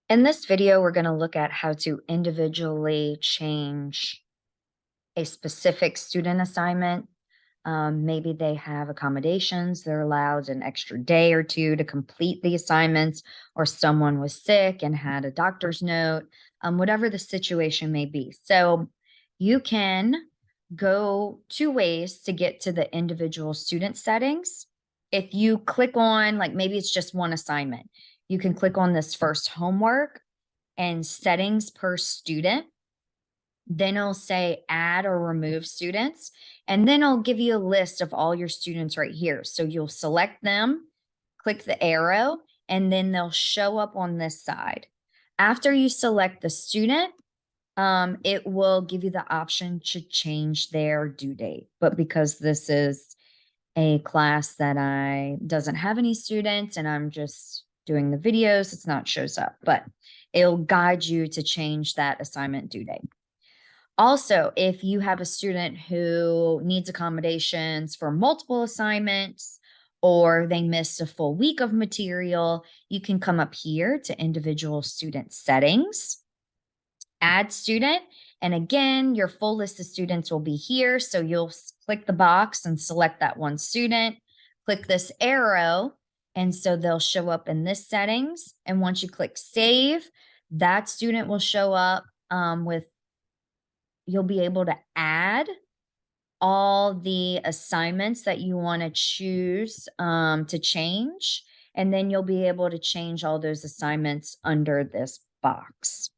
In this video, we're going to look at how to individually change a specific student assignment. Maybe they have accommodations, they're allowed an extra day or two to complete the assignments, or someone was sick and had a doctor's note, whatever the situation may be. So you can go two ways to get to the individual student settings. If you click on, like maybe it's just one assignment, you can click on this first homework and settings per student. Then it'll say add or remove students. And then it'll give you a list of all your students right here. So you'll select them, click the arrow, and then they'll show up on this side. After you select the student, it will give you the option to change their due date. But because this is a class that I doesn't have any students and I'm just doing the videos, it's not shows up, but it'll guide you to change that assignment due date. Also, if you have a student who needs accommodations for multiple assignments or they missed a full week of material, you can come up here to individual student settings, add student. And again, your full list of students will be here. So you'll click the box and select that one student, click this arrow. And so they'll show up in this settings. And once you click save, that student will show up you'll be able to add all the assignments that you want to choose to change. And then you'll be able to change all those assignments under this box.